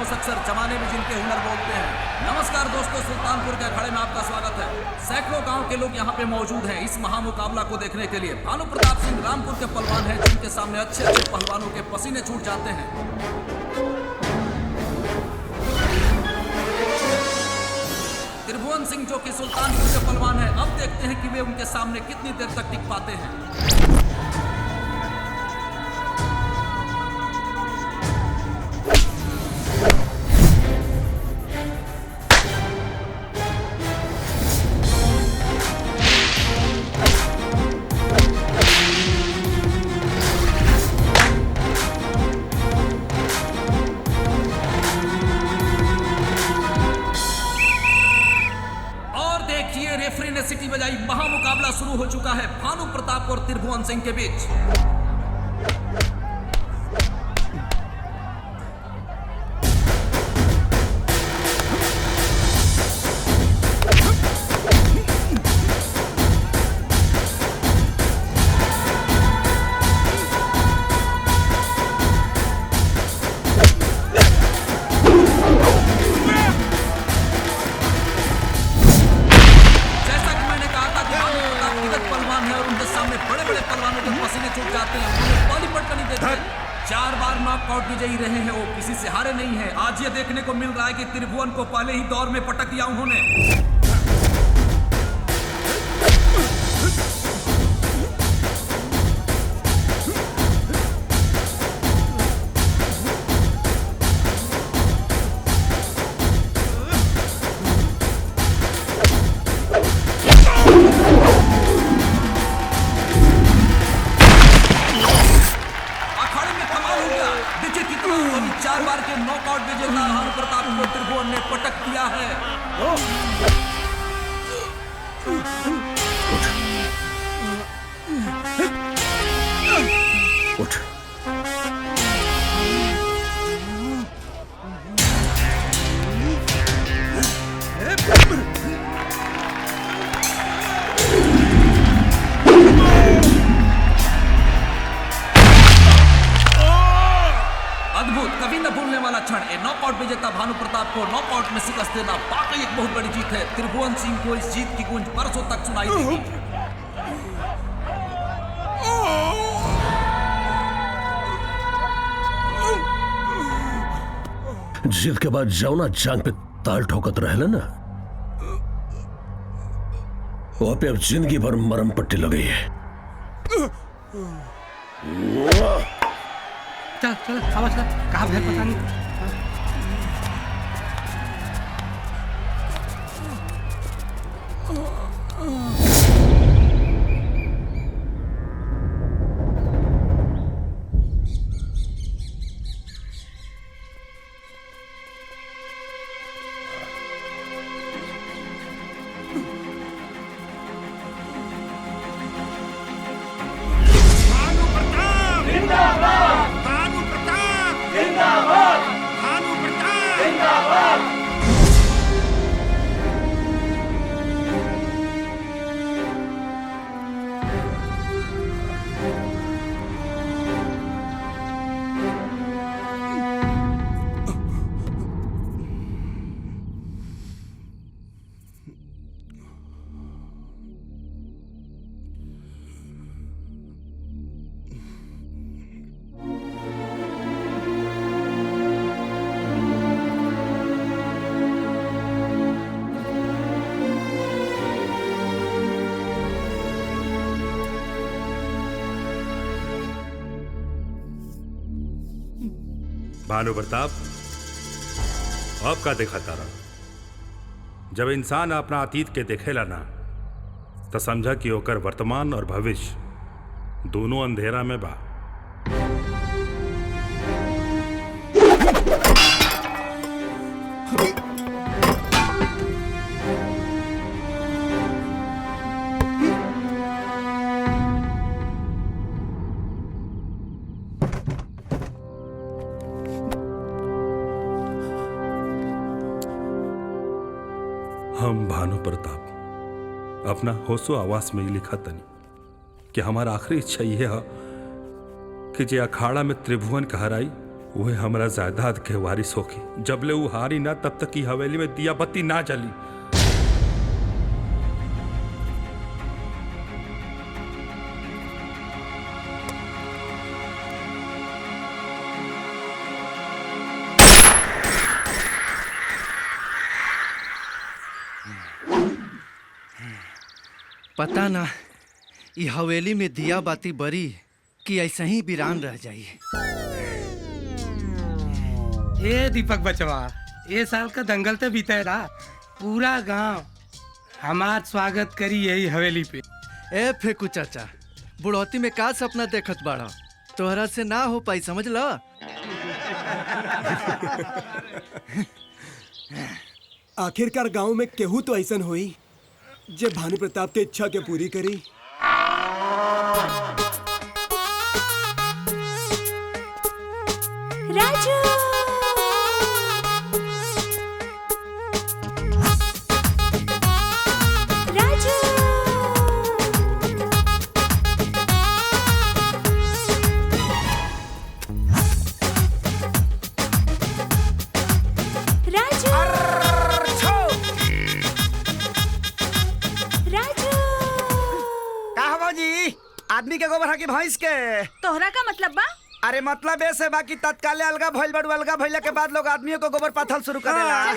मायूस अक्सर जमाने में जिनके हुनर बोलते हैं। नमस्कार दोस्तों, सुल्तानपुर के अखाड़े में आपका स्वागत है। सैकड़ों गांव के लोग यहाँ पे मौजूद हैं इस महामुकाबला को देखने के लिए। भानु प्रताप सिंह रामपुर के पहलवान हैं जिनके सामने अच्छे अच्छे पहलवानों के पसीने छूट जाते हैं। त्रिभुवन सिंह जो कि सुल्तानपुर के पहलवान हैं, अब देखते हैं कि वे उनके सामने कितनी देर तक टिक पाते हैं। रेफरी ने सिटी बजाई, महामुकाबला शुरू हो चुका है भानु प्रताप और त्रिभुवन सिंह के बीच। बड़े-बड़े पहलवानों के पसीने छूट जाते हैं, उन्हें बॉलीवुड का नहीं देते। 4 बार नॉकआउट विजयी रहे हैं वो, किसी से हारे नहीं है। आज ये देखने को मिल रहा है कि त्रिभुवन को पहले ही दौर में पटक दिया उन्होंने। देखिए 4 बार के नॉकआउट विजेता भानु प्रताप को त्रिभुवन ने पटक दिया है। उठ। अद्भुत, कभी न भूलने वाला क्षण। नॉकआउट विजेता भानु प्रताप को नॉकआउट में शिकस्त देना वाकई एक बहुत बड़ी जीत है। त्रिभुवन सिंह को इस जीत की गूंज बरसों तक सुनाई देगी। जीत के बाद जौना जांग पे ताल ठोकत रहले ना, वो पे अब जिंदगी भर मरम पट्टी लगी है। चल चल आवाज कर, कहाँ है पता नहीं। भानु प्रताप, अब का देखा तारा? जब इंसान अपना अतीत के देखेला ना, तो समझा कि ओकर वर्तमान और भविष्य दोनों अंधेरा में बा। हम भानु प्रताप अपना होशो आवास में लिखा तनी कि हमारा आखिरी इच्छा यह है कि जे अखाड़ा में त्रिभुवन कहराई वह हमारा जायदाद के वारिस होगी। जबले वो हारी ना तब तक की हवेली में दिया बत्ती ना जली। पता ना ये हवेली में दिया बाती बरी कि ऐसे ही वीरान रह जाई। ए दीपक बचवा, ये साल का दंगल तो बीते रहा। पूरा गांव हमार स्वागत करी यही हवेली पे। ए फेकू चाचा, बुढ़ौती में का सपना देखत बाड़ा? तोहरा से ना हो पाई, समझ ला। आखिरकार गांव में केहू तो ऐसन होई जे भानु प्रताप के इच्छा के पूरी करी। राजू, राजू, राजू, राजू। का बाबूजी, आदमी के गोबर हाकी भैंस के? तोहरा का मतलब बा? अरे मतलब ऐसे बाकी तत्काल अलगा भइल बड़ू, अलगा भइला के बाद लोग आदमियों को गोबर पाथल शुरू कर देला।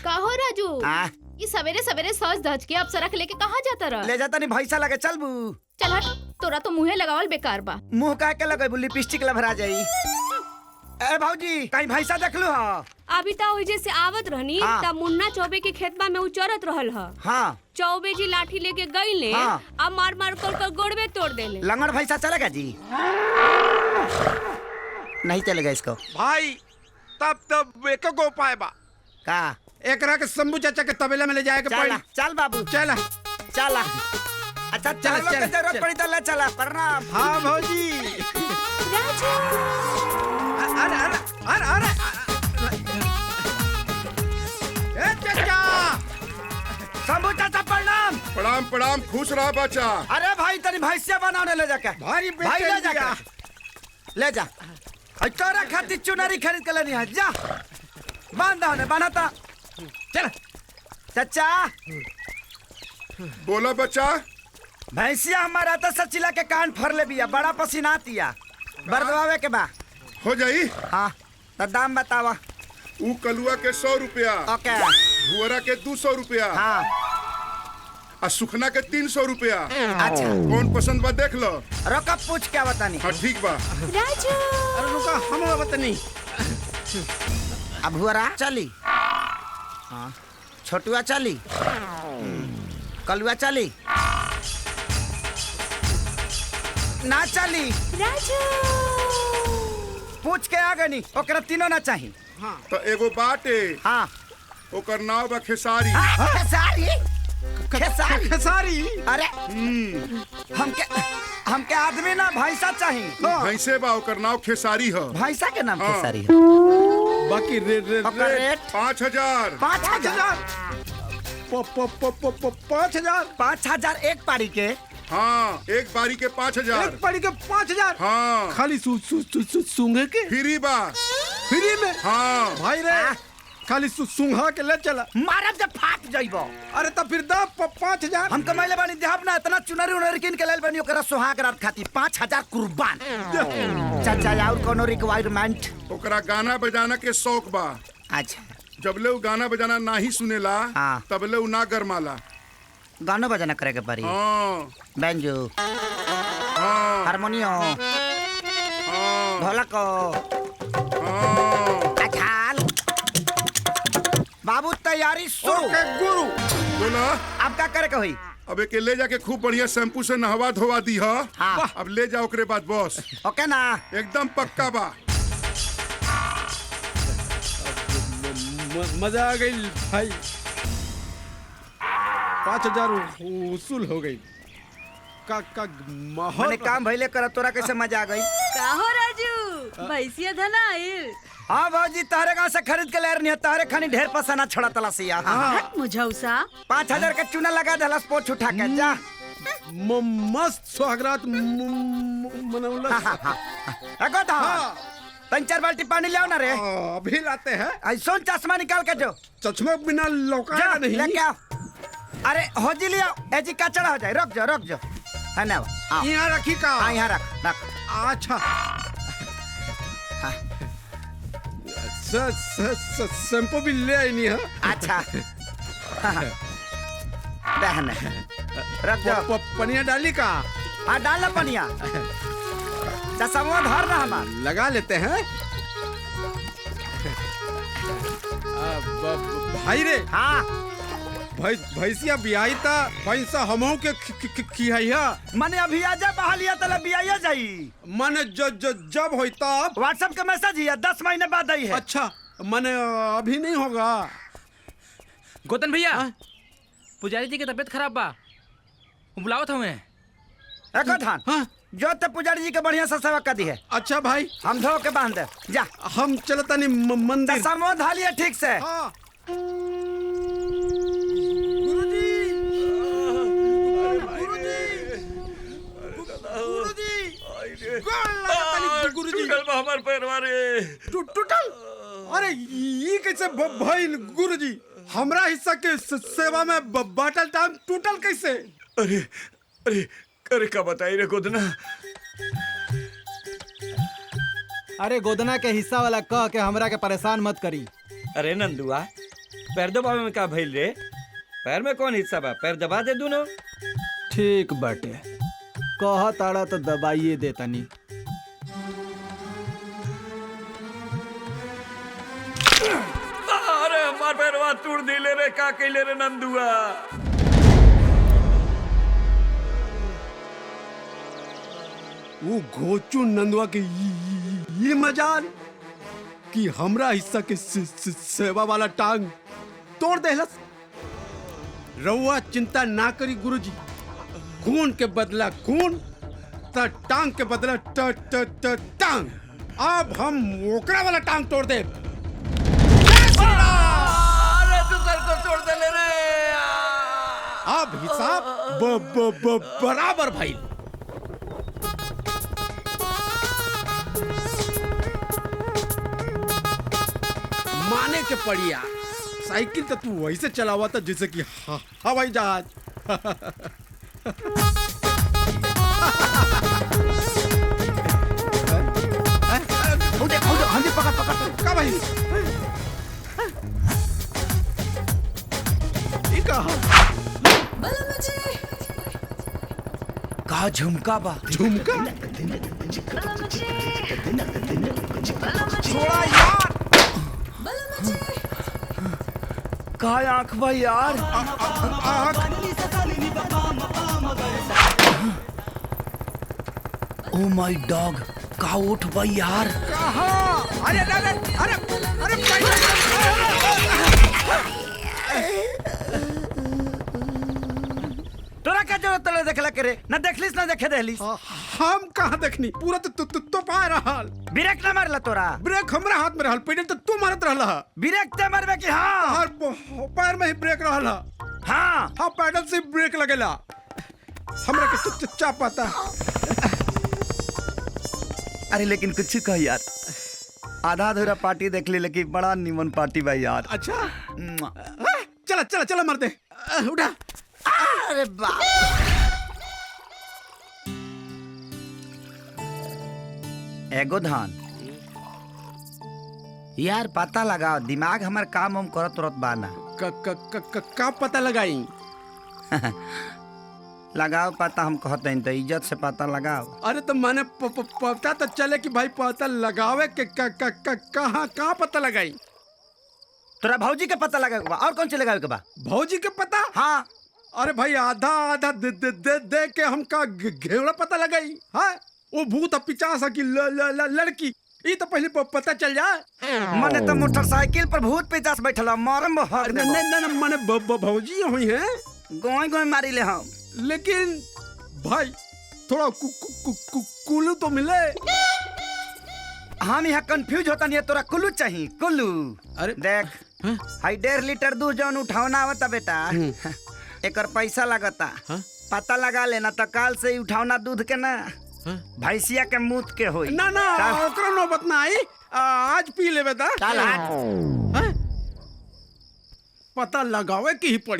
कहो राजू, आ? ये सवेरे सवेरे सज धज के अप्सरा के लेके कहाँ जाता रहा? ले जाता नहीं भैंसा लगे चल बू। चल हट, तोरा तो मुँहे लगावल बेकार बा। मुंह का के लगे लिपस्टिक लभरा जाई। ए भौजी, कहीं भैंसा देख लू? हाँ अभी तो वही से आवत रहनी हाँ। तब मुन्ना चौबे के खेतबा में उचरत रहल ह। हाँ चौबे जी लाठी लेके गईले हाँ। अब मार मार कर गोड़वे तोड़ देले। लंगड़ भैंसा चलेगा जी? नहीं चलेगा इसको भाई। तब एक को उपाय बा का? एकरा के शंभू चाचा के तबेला में ले जाए के चल पड़ी। चल बाबू चल चल। अच्छा चल, चल, चल, जरूरत चल। पड़ी तो ले चला। प्रणाम। हाँ भौजी। अरे अरे अरे अरे ए चाचा। शंभू चाचा प्रणाम। प्रणाम प्रणाम, खुश रहा बच्चा। अरे भाई तनी भैंसिया बनाने ले जाके। भारी भाई ले बेटे जा, ले जा। तोरा खातिर चुनरी खरीद के लेनी है, जा बांधा होने बांधा। चल चाचा। बोला बच्चा। भैंसिया हमारा तो सचिला के कान फर ले बिया, बड़ा पसीना आतिया। बर्दवावे के बा हो जाई। हाँ तो दाम बतावा। ऊ कलुआ के 100 रुपया, ओके। भुअरा के 200 रुपया, हाँ और सुखना के 300 रुपया। अच्छा कौन पसंद बा देख लो। रोका पूछ क्या बतानी। हाँ ठीक बा। राजू, अरे रुका, हम बतानी। अब भुअरा चली, हाँ छोटुआ चली, कलुआ चली ना चली। राजू, पूछ के आ गनी। ओकरा तीनों ना चाहिए। तो एगो बाटे, हाँ ओकर नाव बा खेसारी। खेसारी? खेसारी? खेसारी? अरे हमके आदमी ना भैंसा चाहिए। भैंसे बा, ओकर नाव खेसारी ह। भैंसा के नाम हाँ। खेसारी है। बाकी ओकर रेट 5000। 5000। 5000। 5000 एक पारी के? हाँ, एक बारी के 5000। एक पड़ी के 5000। हाँ खाली सूंघे के फ्री बा। फ्री में? हाँ भाई रे, खाली सूंघा के ले चला। मारब जब फाट जाइबो। अरे तो फिर दाम 5000। हम कमाइले बानी देहब ना, इतना चुनरी उनरी किन के लेल बानी ओकरा सुहाग रात खाती। 5000 कुर्बान। चाचा और कोनो रिक्वायरमेंट? ओकरा गाना बजाना के शौक बा। अच्छा जबले उ गाना बजाना नाही सुनेला हाँ। तबले उ ना गरमाला। गाना बजाना करे के पड़ी? हाँ बैंजो, हाँ हारमोनियम, हाँ ढोलक, हाँ। अछाल। बाबू तैयारी शुरू। ओके गुरु। बोला। अब क्या करे के होई? अब एके ले जाके खूब बढ़िया शैम्पू से नहवा धोवा दी हा। हाँ। अब ले जाओ ओकरे बाद बॉस। ओके ना? एकदम पक्का बा। मजा आ गई भाई। 5000 वसूल हो गई। का माहौल मैंने काम भइले कर, तोरा कैसे मजा आ गई? काहो राजू, भैंसिया धना आइल। हाँ भौजी, तारे गाँव से खरीद के ले रही है। तारे खानी ढेर पसाना छोड़ा तलासिया। हट मुझौसा। 5000 का चूना लगा दे, पोछ उठा के जा। मस्त सुहागरात मनौला। एगो था तीन चार बाल्टी पानी ले आओ ना रे। अभी लाते हैं। ऐसा चश्मा निकाल के जो। चश्मा बिना लौकाया नहीं। लेके आओ। अरे हो जी लिया ऐसी कचड़ा हो जाए। रुक जाओ है ना। यहाँ रखी का। हाँ यहाँ रख। अच्छा शैम्पू भी ले आई नहीं है। अच्छा बहन रख जाओ। पनिया डाली का। हाँ डाल पनिया। चश्मा धर रहा हमार। लगा लेते हैं। भाई रे। हाँ भैंसिया बियाई था भैंसा हमहू के खियाइया। मने अभी आजा बहालिया तले बियाइया जाई। मने जब होई तब। व्हाट्सएप के मैसेज ही है 10 महीने बाद आई है। अच्छा मने अभी नहीं होगा। गोतन भैया पुजारी जी की तबीयत खराब बा बुलाओ था मैं। एको धान हाँ? जो ते पुजारी जी के बढ़िया से सेवा कर दी है। अच्छा भाई हम धो के बांध दे जा। हम चलता नहीं मंदिर। समो धालिए ठीक से। हाँ। टूटल। अरे ये कैसे भइल गुरुजी? हमरा हिस्सा के सेवा में बाटल टाइम टूटल कैसे? अरे अरे अरे क्या बताई रे गोदना। अरे गोदना के हिस्सा वाला कह के हमरा के परेशान मत करी। अरे नंदुआ पैर दबावे में का भइल रे? पैर में कौन हिस्सा बा? पैर दबा दे दोनों। ठीक बाटे कह ताड़ा तो दबाइए दे तनी। अरे हमार पैरवा तोड़ दिले रे। का कइले रे नंदुआ? वो घोचू नंदुआ के ये मजाल कि हमरा हिस्सा के सेवा वाला टांग तोड़ देहलस। रउआ चिंता ना करी गुरुजी। खून के बदला खून त टांग के बदला टांग। अब हम ओकरा वाला टांग तोड़ दे। अरे तू सर को तोड़ दे ले रे। अब हिसाब बराबर भाई। माने के पड़िया। साइकिल तो तू वैसे चलावा था जैसे कि हवाई जहाज। पकड़ का भाई? का झुमका बा। झुमका छोड़ा यार। का आँख बा यार। ओ माय डॉग का उठ बा यार। अरे अरे अरे अरे तोरा क्या जरूरत तले देखला करे? ना देखलिस ना देखे देहलिस। हम कहाँ देखनी? पूरा तो पाए रहल। ब्रेक ना मारला तोरा? ब्रेक हमरा हाथ में रहल। पेडल तो तू मारत रहला। ब्रेक ते मारबे कि? हाँ हर पैर में ही ब्रेक रहला। हाँ हाँ पैडल से ब्रेक लगेला। हमरा के चा पता। अरे लेकिन कुछ कह यार। आधा अधूरा पार्टी देख ली लेकिन बड़ा निमन पार्टी भाई यार। अच्छा चला चला चला मर दे। उठा। अरे बाप। एगो धान यार पता लगाओ। दिमाग हमार काम हम करत तुरत बाना। का पता लगाई? लगाओ पता। हम कहते हैं तो इज्जत से पता लगाओ। अरे तो मैंने पता तो चले कि भाई पता लगावे के कहाँ पता लगाई? तोरा भौजी के पता लगावे के बा। और कौन से लगावे के बा? भौजी के पता? हाँ। अरे भाई आधा आधा दे के हमका घेवड़ा पता लगाई। हाँ वो भूत पिचास की लड़की। ये तो पहले पता चल जाए। मने तो मोटरसाइकिल पर भूत पिचास बैठला मारम। नहीं मने भौजी हुई है। गोई गोई मारी ले हम। लेकिन भाई थोड़ा कुल्लू तो मिले। हम यहाँ कंफ्यूज होता नहीं है। तोरा कुल्लू चाहिए? कुल्लू? अरे देख हाई 1.5 लीटर दूध जौन उठावना आवता बेटा एकर पैसा लगता। पता लगा लेना तो काल से ही उठावना दूध के ना भैंसिया के मूत के होई। ना ना ओकरा नौबत ना आई। आज पी लेबे ता। चल हट। पता लगावे की ही पड़ी।